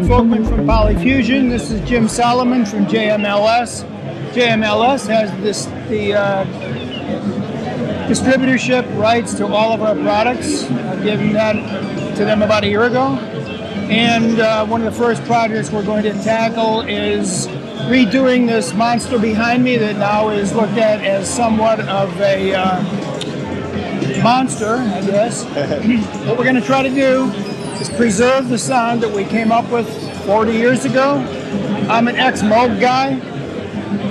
Ron Folkman from Polyfusion. This is Jim Soloman from JMLS. JMLS has the distributorship rights to all of our products. I've given that to them about a year ago. And one of the first projects we're going to tackle is redoing this monster behind me that now is looked at as somewhat of a monster, I guess. What we're going to try to do is preserve the sound that we came up with 40 years ago. I'm an ex-Moog guy,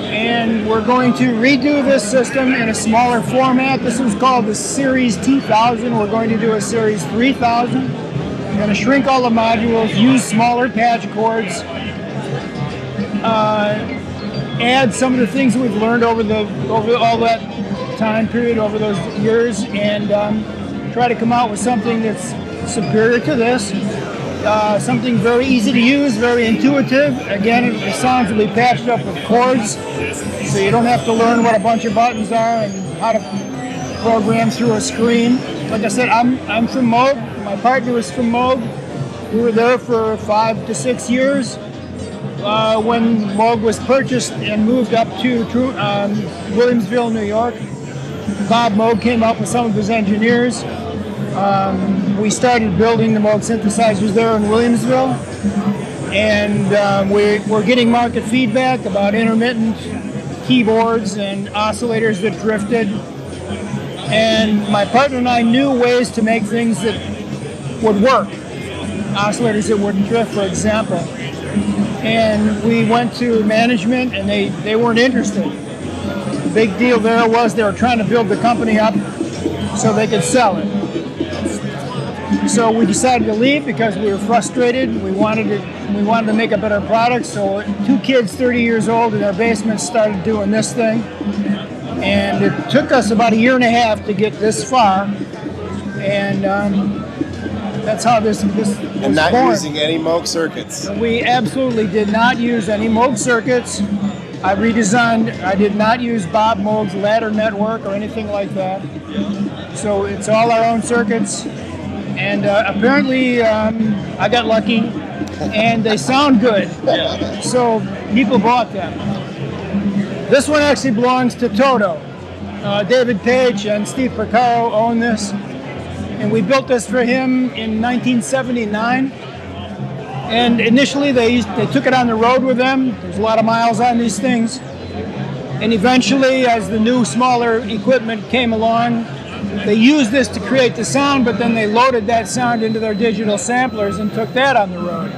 and we're going to redo this system in a smaller format. This was called the Series 2000. We're going to do a Series 3000. We're going to shrink all the modules, use smaller patch cords, add some of the things that we've learned over all that time period, over those years, and try to come out with something that's superior to this. Something very easy to use, very intuitive. Again, the sounds will be patched up with chords, so you don't have to learn what a bunch of buttons are and how to program through a screen. Like I said, I'm from Moog. My partner was from Moog. We were there for 5 to 6 years. When Moog was purchased and moved up to Williamsville, New York, Bob Moog came up with some of his engineers. We started building the Moog synthesizers there in Williamsville, and we're getting market feedback about intermittent keyboards and oscillators that drifted. And my partner and I knew ways to make things that would work, oscillators that wouldn't drift, for example. And we went to management, and they weren't interested. The big deal there was they were trying to build the company up so they could sell it. So we decided to leave because we were frustrated. We wanted to make a better product. So 2 kids, 30 years old, in their basement started doing this thing. And it took us about 1.5 years to get this far. And that's how this was And not born. using any Moog circuits. We absolutely did not use any Moog circuits. I redesigned. I did not use Bob Moog's ladder network or anything like that. So it's all our own circuits. And apparently I got lucky, and they sound good. So people bought them. This one actually belongs to Toto. David Page and Steve Porcaro own this. And we built this for him in 1979. And initially they took it on the road with them. There's a lot of miles on these things. And eventually, as the new, smaller equipment came along, they used this to create the sound, but then they loaded that sound into their digital samplers and took that on the road.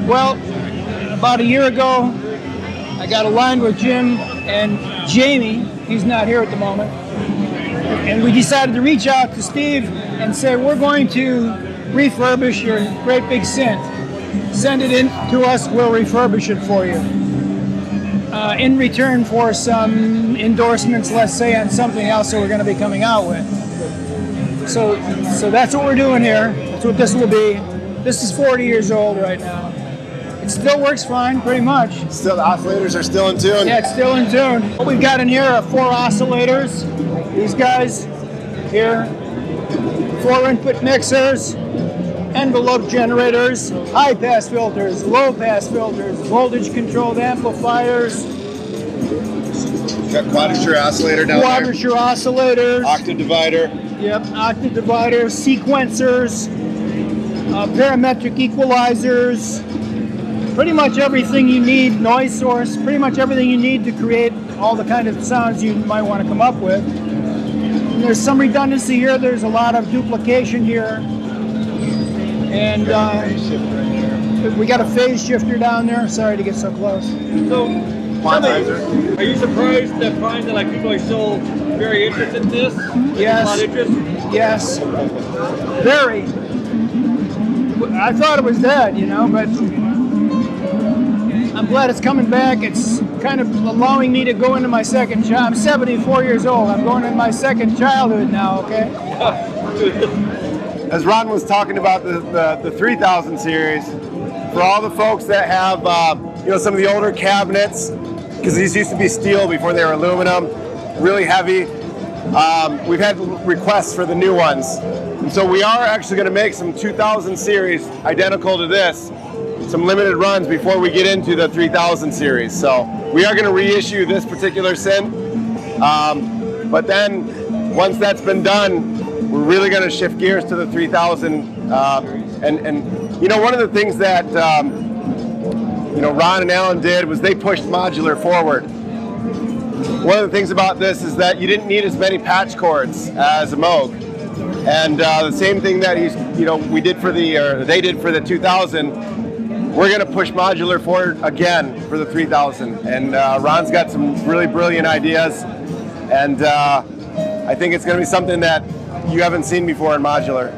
Well, about a year ago, I got aligned with Jim and Jammie. He's not here at the moment. And we decided to reach out to Steve and say, we're going to refurbish your great big synth. Send it in to us, we'll refurbish it for you. In return for some endorsements, let's say, on something else that we're going to be coming out with. So that's what we're doing here. That's what this will be. This is 40 years old right now. It still works fine, pretty much. Still, the oscillators are still in tune? Yeah, it's still in tune. What we've got in here are 4 oscillators. These guys here, 4 input mixers, envelope generators, high-pass filters, low-pass filters, voltage-controlled amplifiers. Got quadrature oscillator down Quadrature oscillators. Octave divider. Yep, octave dividers, sequencers, parametric equalizers, pretty much everything you need, noise source, pretty much everything you need to create all the kind of sounds you might want to come up with. And there's some redundancy here, there's a lot of duplication here. And we got a phase shifter down there. Sorry to get so close. So, Quantizer. are you surprised to find that people are still very interested in this? Yes. A lot of interest? Yes. Very. I thought it was dead, but I'm glad it's coming back. It's kind of allowing me to go into my second child. I'm 74 years old. I'm going into my second childhood now, okay? As Ron was talking about the 3000 series, for all the folks that have some of the older cabinets, because these used to be steel before they were aluminum, really heavy. We've had requests for the new ones. And so we are actually going to make some 2000 series identical to this, some limited runs before we get into the 3000 series. So we are going to reissue this particular synth. But then once that's been done, we're really going to shift gears to the 3000. And you know, one of the things that you know, Ron and Alan did was they pushed modular forward. One of the things about this is that you didn't need as many patch cords as a Moog. And the same thing that they did for the 2000, we're going to push modular forward again for the 3000. And Ron's got some really brilliant ideas, and I think it's going to be something that you haven't seen before in modular.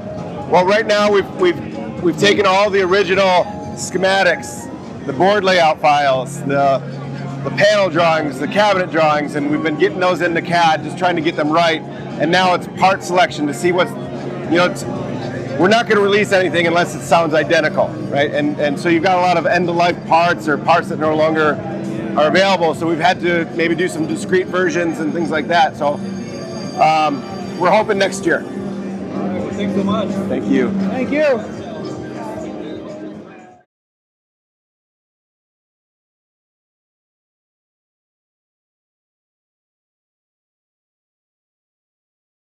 Well, right now we've taken all the original schematics, the board layout files, the panel drawings, the cabinet drawings, and we've been getting those into CAD, just trying to get them right. And now it's part selection to see what's, you know, we're not going to release anything unless it sounds identical, right? And so you've got a lot of end-of-life parts or parts that no longer are available. So we've had to maybe do some discrete versions and things like that. So we're hoping next year. All right, well, thanks so much. Thank you. Thank you.